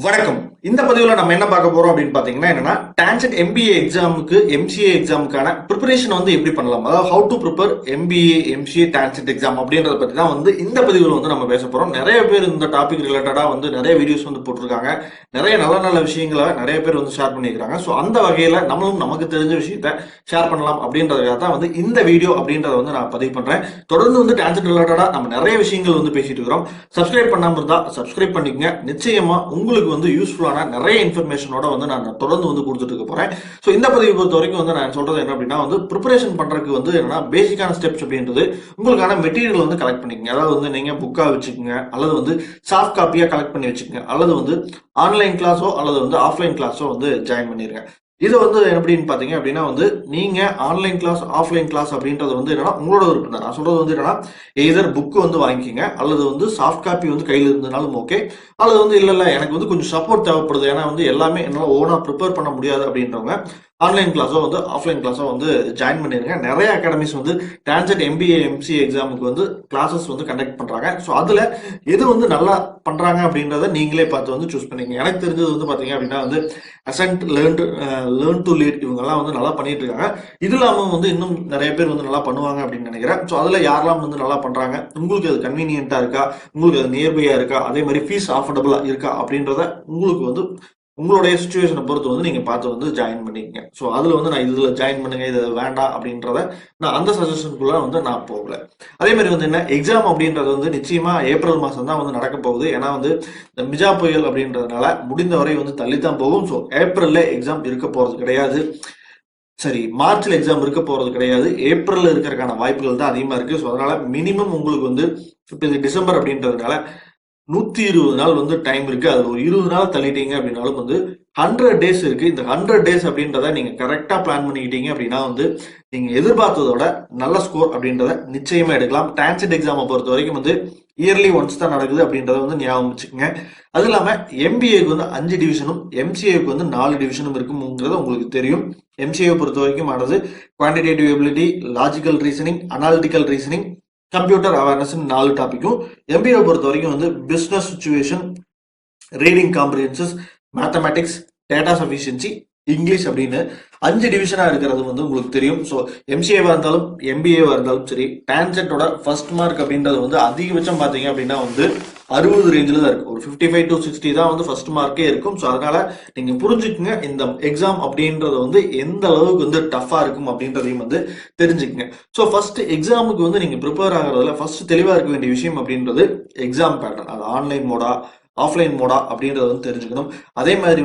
வணக்கம். இந்த பதிவுல நம்ம என்ன பார்க்க போறோம் அப்படின்னு பாத்தீங்கன்னா என்னன்னா டான்செட் MBA எக்ஸாமுக்கு MCA எக்ஸாமுக்கான ப்ரிப்பரேஷன் எப்படி பண்ணலாம், அதாவது how to prepare MBA MCA TANCET exam அப்படின்றத பத்தி தான் இந்த பதிவுல நம்ம பேச போறோம். நிறைய பேர் இந்த டாபிக் ரிலேட்டடா நிறைய வீடியோஸ் போட்டிருக்காங்க. நிறைய நல்ல நல்ல விஷயங்களை நிறைய பேர் ஷேர் பண்ணியிருக்காங்க. ஸோ அந்த வகையில நம்மளும் நமக்கு தெரிஞ்ச விஷயத்த ஷேர் பண்ணலாம் அப்படின்றதுக்காக தான் இந்த வீடியோ அப்படின்றத நான் பதிவு பண்றேன். தொடர்ந்து டான்செட் ரிலேட்டடா நம்ம நிறைய விஷயங்கள் பேசிட்டு இருக்கிறோம். சப்ஸ்கிரைப் பண்ணாம இருந்தா சப்ஸ்கிரைப் பண்ணிக்கங்க. நிச்சயமா உங்களுக்கு யூஸ்ஃபுல்லான நிறைய இன்ஃபர்மேஷனோட நான் தொடர்ந்து கொடுத்துட்டு இருக்க போறேன். சோ இந்த பதிவை பொறுத்த வரைக்கும் நான் சொல்றது என்ன அப்படின்னா ப்ரிப்பரேஷன் பண்றதுக்கு என்னன்னா பேசிக்கான ஸ்டெப்ஸ் அப்படின்றது உங்களுக்கான மெட்டீரியல் கலெக்ட் பண்ணிக்கங்க. அதாவது நீங்க புக்கா வச்சுக்கோங்க, அல்லது சாஃப்ட் காப்பியா கலெக்ட் பண்ணி வச்சுக்கோங்க, அல்லது ஆன்லைன் கிளாஸோ அல்லது ஆஃப்லைன் கிளாஸோ ஜாயின் பண்ணிருங்க. இது எப்படின்னு பாத்தீங்க அப்படின்னா நீங்க ஆன்லைன் கிளாஸ் ஆஃப்லைன் கிளாஸ் அப்படின்றது என்னன்னா உங்களோட விருப்பம் தான். நான் சொல்றது என்னன்னா எதர் புக் வாங்கிக்கங்க, அல்லது சாஃப்ட் காப்பி கையில இருந்தனாலும் ஓகே, அல்லது இல்ல எனக்கு கொஞ்சம் சப்போர்ட் தேவைப்படுது, ஏன்னா எல்லாமே என்னால ஓனா ப்ரிப்பேர் பண்ண முடியாது அப்படின்றவங்க ஆன்லைன் கிளாஸோ ஆஃப்லைன் கிளாஸோ ஜாயின் பண்ணிருங்க. நிறைய அகாடமிஸ் டான்செட் MBA MCA எக்ஸாமுக்கு கிளாஸஸ் கண்டக்ட் பண்றாங்க. ஸோ அதுல எது நல்லா பண்றாங்க அப்படின்றத நீங்களே பார்த்து சூஸ் பண்ணிங்க. எனக்கு தெரிஞ்சது பாத்தீங்க அப்படின்னா அசன்ட் லேர்ன் டு லீட் இவங்க எல்லாம் நல்லா பண்ணிட்டு இருக்காங்க. இது இல்லாம இன்னும் நிறைய பேர் நல்லா பண்ணுவாங்க அப்படின்னு நினைக்கிறேன். ஸோ அதுல யாரெல்லாம் நல்லா பண்றாங்க, உங்களுக்கு அது கன்வீனியன்ட்டா இருக்கா, உங்களுக்கு அது நியர்பையா இருக்கா, அதே மாதிரி ஃபீஸ் அஃபோர்டபுளா இருக்கா அப்படின்றத உங்களுக்கு உங்களுடைய சுச்சுவேஷனை பொறுத்து நீங்க பார்த்து ஜாயின் பண்ணிக்கங்க. ஸோ அதுல நான் இதுல ஜாயின் பண்ணுங்க, இது வேண்டாம் அப்படின்றத நான் அந்த சஜஷனுக்குள்ள நான் போகல. அதே மாதிரி என்ன எக்ஸாம் அப்படின்றது நிச்சயமா ஏப்ரல் மாசம் தான் நடக்க போகுது. ஏன்னா இந்த மிஜா புயல் அப்படின்றதுனால முடிந்தவரை தள்ளித்தான் போகும். ஸோ ஏப்ரல்ல எக்ஸாம் இருக்க போறது கிடையாது. சரி, மார்ச்ல எக்ஸாம் இருக்க போறது கிடையாது. ஏப்ரல்ல இருக்கிறதுக்கான வாய்ப்புகள் தான் அதிகமா இருக்கு. ஸோ அதனால மினிமம் உங்களுக்கு இப்ப இது டிசம்பர் அப்படின்றதுனால 120 நாள் டைம் இருக்கு. அதுல ஒரு 20 நாள் தள்ளிட்டீங்க அப்படின்னாலும் 100 டேஸ் இருக்கு. இந்த 100 டேஸ் அப்படின்றத நீங்க கரெக்டா பிளான் பண்ணிக்கிட்டீங்க அப்படின்னா நீங்க எதிர்பார்த்ததோட நல்ல ஸ்கோர் அப்படின்றத நிச்சயமா எடுக்கலாம். டான்செட் எக்ஸாமை பொறுத்த வரைக்கும் இயர்லி ஒன்ஸ் தான் நடக்குது அப்படின்றத ஞாபகம் வச்சுக்கோங்க. அது இல்லாம MBAக்கு 5 டிவிஷனும் MCAக்கு 4 டிவிஷனும் இருக்குங்கிறது உங்களுக்கு தெரியும். MCA பொறுத்த வரைக்கும் ஆனது quantitative ability, logical reasoning, analytical reasoning, computer awareness 4 டாபிக்கும். MBA பொறுத்த வரைக்கும் business situation, reading comprehensions, mathematics, data sufficiency, English அப்படின்னு 5 டிவிஷனா இருக்கிறது உங்களுக்கு தெரியும். ஸோ MCAவா இருந்தாலும் MBAவா இருந்தாலும் சரி, டான்செட்டோட ஃபர்ஸ்ட் மார்க் அப்படின்றது அதிகபட்சம் பாத்தீங்க அப்படின்னா 60 ரேஞ்சில் தான் இருக்கு. ஒரு 55 to 60 தான் ஃபர்ஸ்ட் மார்க்கே இருக்கும். ஸோ அதனால நீங்க புரிஞ்சுக்குங்க இந்த எக்ஸாம் அப்படின்றது எந்த அளவுக்கு டஃபா இருக்கும் அப்படின்றதையும் தெரிஞ்சுக்குங்க. ஸோ ஃபர்ஸ்ட் எக்ஸாமுக்கு நீங்க ப்ரிப்பேர் ஆகிறதுல ஃபர்ஸ்ட் தெளிவா இருக்க வேண்டிய விஷயம் அப்படின்றது எக்ஸாம் பேட்டர்ன். அது ஆன்லைன் மோடா ஆஃப்லைன் மோடா அப்படின்றத தெரிஞ்சுக்கணும். அதே மாதிரி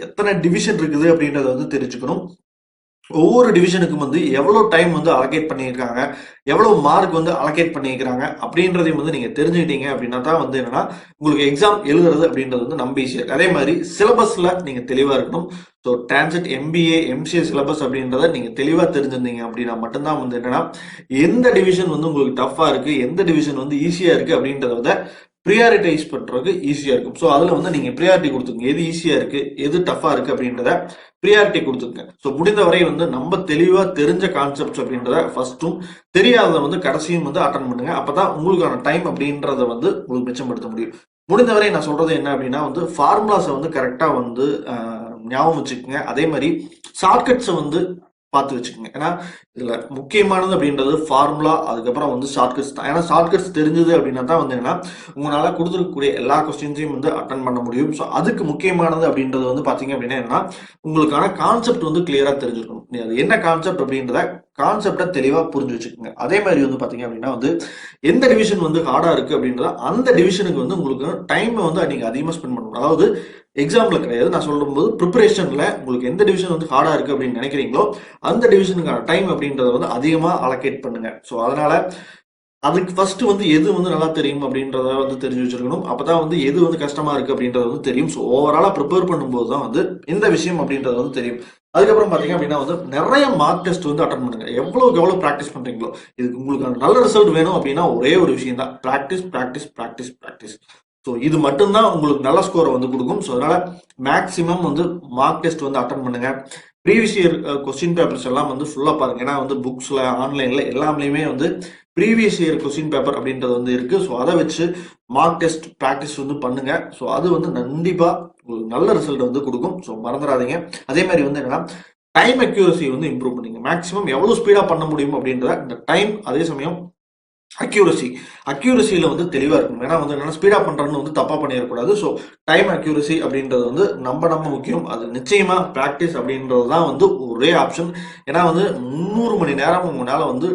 எத்தனை டிவிஷன் இருக்குது அப்படின்றத தெரிஞ்சுக்கணும். ஒவ்வொரு டிவிஷனுக்கும் எவ்வளவு டைம் அலோகேட் பண்ணியிருக்காங்க, எவ்வளவு மார்க் அலோகேட் பண்ணியிருக்காங்க அப்படின்றதையும் நீங்க தெரிஞ்சுக்கிட்டீங்க அப்படின்னா தான் என்னன்னா உங்களுக்கு எக்ஸாம் எழுதுறது அப்படின்றது நம்ப ஈஸியா. அதே மாதிரி சிலபஸ்ல நீங்க தெளிவா இருக்கணும். So TANCET MBA MCA syllabus அப்படின்றத நீங்க தெளிவா தெரிஞ்சிருந்தீங்க அப்படின்னா மட்டும்தான் என்னன்னா எந்த டிவிஷன் உங்களுக்கு டஃபா இருக்கு, எந்த டிவிஷன் ஈஸியா இருக்கு அப்படின்றத ப்ரியாரிட்டைஸ் பண்றதுக்கு ஈஸியா இருக்கும். ஸோ அதுல நீங்க ப்ரியாரிட்டி கொடுத்துங்க. எது ஈஸியா இருக்கு, எது டஃபா இருக்கு அப்படின்றத ப்ரியாரிட்டி கொடுத்துங்க. ஸோ முடிந்தவரை நம்ம தெளிவா தெரிஞ்ச கான்செப்ட்ஸ் அப்படின்றத ஃபர்ஸ்ட்டும், தெரியாததை கடைசியும் அட்டன் பண்ணுங்க. அப்பதான் உங்களுக்கான டைம் அப்படின்றத உங்களுக்கு மிச்சப்படுத்த முடியும். முடிந்தவரை நான் சொல்றது என்ன அப்படின்னா ஃபார்முலாஸை கரெக்டா ஞாபகம் வச்சுக்கோங்க. அதே மாதிரி ஷார்ட்கட்ஸை பார்த்து வச்சுக்கோங்க. ஏன்னா இதுல முக்கியமானது அப்படின்றது ஃபார்முலா, அதுக்கப்புறம் ஷார்ட்கட்ஸ் தான். ஏன்னா ஷார்ட்கட்ஸ் தெரிஞ்சது அப்படின்னா தான் என்னன்னா உங்களால கொடுத்துருக்கக்கூடிய எல்லா கொஸ்டின்ஸையும் அட்டன் பண்ண முடியும். ஸோ அதுக்கு முக்கியமானது அப்படின்றது பாத்தீங்க அப்படின்னா என்னன்னா உங்களுக்கான கான்செப்ட் கிளியரா தெரிஞ்சுக்கணும். அது என்ன கான்செப்ட் அப்படின்றத கான்செப்டை தெளிவா புரிஞ்சு வச்சுக்கோங்க. அதே மாதிரி பாத்தீங்க அப்படின்னா எந்த டிவிஷன் ஹார்டா இருக்கு அப்படின்றத அந்த டிவிஷனுக்கு உங்களுக்கு டைம் நீங்க அதிகமா ஸ்பெண்ட் பண்ணணும். அதாவது எக்ஸாம்ல கிடையாது, நான் சொல்லும்போது ப்ரிப்பரேஷன்ல உங்களுக்கு எந்த டிவிஷன் ஹார்டா இருக்கு அப்படின்னு நினைக்கிறீங்களோ அந்த டிவிஷனுக்கான டைம் அப்படின்றத அதிகமா அலோகேட் பண்ணுங்க. ஸோ அதனால அதுக்கு ஃபர்ஸ்ட் எது நல்லா தெரியும் அப்படின்றத தெரிஞ்சு வச்சிருக்கணும். அப்பதான் எது கஷ்டமா இருக்கு அப்படின்றது தெரியும். ஸோ ஓவராலா ப்ரிப்பேர் பண்ணும்போது தான் இந்த விஷயம் அப்படின்றது தெரியும். அதுக்கப்புறம் பாத்தீங்க அப்படின்னா நிறைய மார்க் டெஸ்ட் அட்டன் பண்ணுங்க. எவ்வளவுக்கு எவ்வளவு ப்ராக்டிஸ் பண்றீங்களோ இதுக்கு உங்களுக்கு நல்ல ரிசல்ட் வேணும் அப்படின்னா ஒரே ஒரு விஷயம் தான், practice practice practice practice. So இது மட்டும்தான் உங்களுக்கு நல்ல ஸ்கோரை கொடுக்கும். ஸோ அதனால மேக்சிமம் மார்க் டெஸ்ட் அட்டன் பண்ணுங்க. ப்ரீவியஸ் இயர் கொஸ்டின் பேப்பர்ஸ் எல்லாம் ஃபுல்லா பாருங்க. ஏன்னா புக்ஸ்ல ஆன்லைன்ல எல்லாமே ப்ரீவியஸ் இயர் கொஸ்டின் பேப்பர் அப்படின்றது வந்து இருக்கு. ஸோ அதை வச்சு மார்க் டெஸ்ட் ப்ராக்டிஸ் வந்து பண்ணுங்க. ஸோ அது வந்து கண்டிப்பா ஒரு நல்ல ரிசல்ட் வந்து கொடுக்கும். ஸோ மறந்துடாதீங்க. அதே மாதிரி வந்து என்னன்னா டைம் அக்யூரசி வந்து இம்ப்ரூவ் பண்ணுங்க. மேக்ஸிமம் எவ்வளவு ஸ்பீடா பண்ண முடியும் அப்படின்றத இந்த டைம், அதே சமயம் அக்யூரசியில வந்து தெளிவா இருக்கும். ஏன்னா வந்து என்னன்னா ஸ்பீடா பண்றதுன்னு வந்து தப்பா பண்ணிடக்கூடாது. ஸோ டைம் அக்யூரசி அப்படின்றது வந்து நம்ம முக்கியம். அது நிச்சயமா பிராக்டிஸ் அப்படின்றது தான் வந்து ஒரே ஆப்ஷன். ஏன்னா வந்து 300 மணி நேரம் உங்களால வந்து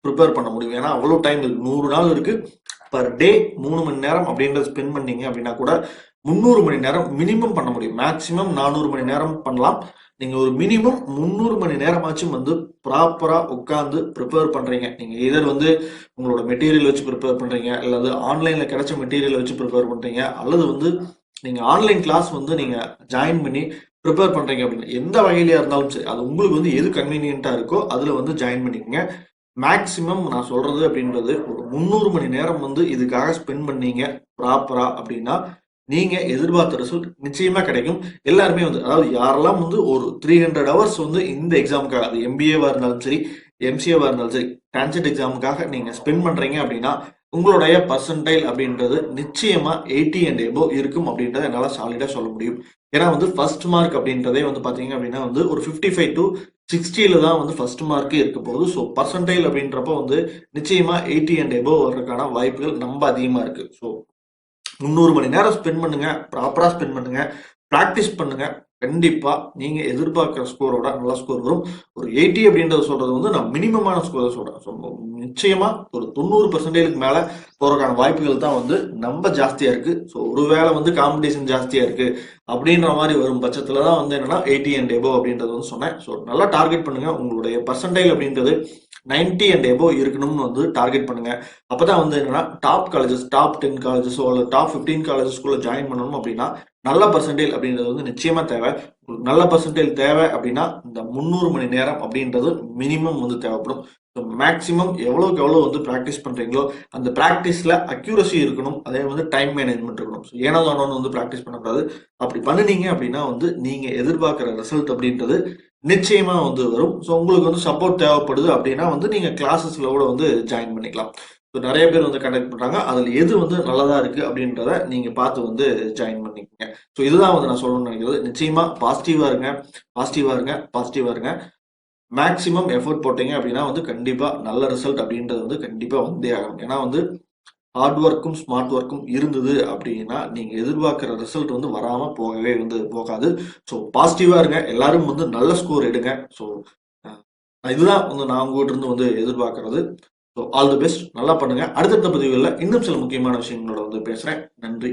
ப்ரிப்பேர் பண்ண முடியும். ஏன்னா அவ்வளவு டைம் இருக்கு, 100 நாள் இருக்கு. பர் டே 3 மணி நேரம் அப்படின்றத ஸ்பெண்ட் பண்ணீங்க அப்படின்னா கூட 300 மணி நேரம் மினிமம் பண்ண முடியும். மேக்சிமம் 400 மணி நேரம் பண்ணலாம். நீங்க ஒரு மினிமம் 300 மணி நேரமாச்சும் வந்து ப்ராப்பரா உட்கார்ந்து ப்ரிப்பேர் பண்றீங்க. நீங்க இதர் வந்து உங்களோட மெட்டீரியல் வச்சு ப்ரிப்பேர் பண்றீங்க, அல்லது ஆன்லைன்ல கிடைச்ச மெட்டீரியல் வச்சு ப்ரிப்பேர் பண்றீங்க, அல்லது வந்து நீங்க ஆன்லைன் கிளாஸ் வந்து நீங்க ஜாயின் பண்ணி ப்ரிப்பேர் பண்றீங்க அப்படின்னு எந்த வகையிலயா இருந்தாலும் சரி, அது உங்களுக்கு வந்து எது கன்வீனியன்ட்டா இருக்கோ அதுல வந்து ஜாயின் பண்ணிக்கோங்க. மேக்சிமம் நான் சொல்றது அப்படின்றது ஒரு 300 மணி நேரம் வந்து இதுக்காக ஸ்பெண்ட் பண்ணீங்க ப்ராப்பரா அப்படின்னா நீங்க எதிர்பார்த்த ரிசல்ட் நிச்சயமா கிடைக்கும். எல்லாருமே வந்து அதாவது யாரெல்லாம் வந்து ஒரு 300 ஹவர்ஸ் வந்து இந்த எக்ஸாமுக்காக, அது எம்பிஏவா இருந்தாலும் சரி, எம்சிஏவா இருந்தாலும் சரி, டான்செட் எக்ஸாமுக்காக நீங்க ஸ்பெண்ட் பண்றீங்க அப்படின்னா உங்களுடைய பர்சன்டைல் அப்படின்றது நிச்சயமா 80 அண்ட் எபோவ் இருக்கும் அப்படின்றத என்னால சாலிடா சொல்ல முடியும். ஏன்னா வந்து ஃபர்ஸ்ட் மார்க் அப்படின்றதே வந்து பாத்தீங்க அப்படின்னா வந்து ஒரு 55 to 60ல தான் வந்து ஃபர்ஸ்ட் மார்க்கே இருக்க போகுது. ஸோ பர்சன்டைல் அப்படின்றப்போ வந்து நிச்சயமா 80 அண்ட் எபோவ் வர்றதுக்கான வாய்ப்புகள் ரொம்ப அதிகமா இருக்கு. ஸோ 300 மணி நேரம் ஸ்பெண்ட் பண்ணுங்க, ப்ராப்பரா ஸ்பெண்ட் பண்ணுங்க, பிராக்டிஸ் பண்ணுங்க. கண்டிப்பா நீங்க எதிர்பார்க்கிற ஸ்கோரோட நல்ல ஸ்கோர் வரும். ஒரு 80 அப்படின்றத சொல்றது வந்து நான் மினிமமான ஸ்கோர் சொல்றேன். ஸோ நிச்சயமா ஒரு 90% மேல போறதுக்கான வாய்ப்புகள் தான் வந்து ரொம்ப ஜாஸ்தியா இருக்கு. ஸோ ஒருவேளை வந்து காம்படிஷன் ஜாஸ்தியா இருக்கு அப்படின்ற மாதிரி வரும் பட்சத்துல தான் வந்து என்னன்னா 80 அண்ட் எபோவ் அப்படின்றது வந்து சொன்னேன். ஸோ நல்லா டார்கெட் பண்ணுங்க. உங்களுடைய பர்சன்டைல் அப்படின்றது 90 அண்ட் எபோவ் இருக்கணும்னு வந்து டார்கெட் பண்ணுங்க. அப்பதான் வந்து என்னன்னா டாப் காலேஜஸ், டாப் 10 காலேஜஸோ அல்லது டாப் 15 காலேஜஸ்குள்ள ஜாயின் பண்ணணும் அப்படின்னா நல்ல பர்சன்டேஜ் அப்படின்றது வந்து நிச்சயமா தேவை. நல்ல பர்சன்டேஜ் தேவை அப்படின்னா இந்த 300 மணி நேரம் அப்படின்றது மினிமம் வந்து தேவைப்படும். மேக்சிமம் எவ்வளவுக்கு எவ்வளவு வந்து பிராக்டிஸ் பண்றீங்களோ அந்த பிராக்டிஸ்ல அக்யூரசி இருக்கணும். அதே வந்து டைம் மேனேஜ்மெண்ட் இருக்கணும். ஏனோ தானோன்னு வந்து பிராக்டிஸ் பண்ணக்கூடாது. அப்படி பண்ணுனீங்க அப்படின்னா வந்து நீங்க எதிர்பார்க்கிற ரிசல்ட் அப்படின்றது நிச்சயமா வந்து வரும். ஸோ உங்களுக்கு வந்து சப்போர்ட் தேவைப்படுது அப்படின்னா வந்து நீங்க கிளாஸஸ்ல கூட வந்து ஜாயின் பண்ணிக்கலாம். ஸோ நிறைய பேர் வந்து கண்டக்ட் பண்றாங்க. அதுல எது வந்து நல்லதா இருக்கு அப்படின்றத நீங்க பார்த்து வந்து ஜாயின் பண்ணிக்கோங்க. ஸோ இதுதான் வந்து நான் சொல்லணும்னு நினைக்கிறது. நிச்சயமா பாசிட்டிவா இருங்க, பாசிட்டிவா இருங்க, பாசிட்டிவா இருங்க. மேக்சிமம் எஃபோர்ட் போட்டீங்க அப்படின்னா வந்து கண்டிப்பா நல்ல ரிசல்ட் அப்படின்றது வந்து கண்டிப்பா வந்தே ஆகும். ஏன்னா வந்து ஹார்ட் ஒர்க்கும் ஸ்மார்ட் ஒர்க்கும் இருந்தது அப்படின்னா நீங்க எதிர்பார்க்கிற ரிசல்ட் வந்து வராம போகவே வந்து போகாது. ஸோ பாசிட்டிவா இருங்க. எல்லாரும் வந்து நல்ல ஸ்கோர் எடுங்க. ஸோ இதுதான் வந்து நான் உங்ககிட்ட இருந்து வந்து எதிர்பார்க்கறது. So all the best. நல்லா பண்ணுங்க. அடுத்தடுத்த பதிவுகளில் இன்னும் சில முக்கியமான விஷயங்களோட வந்து பேசுறேன். நன்றி.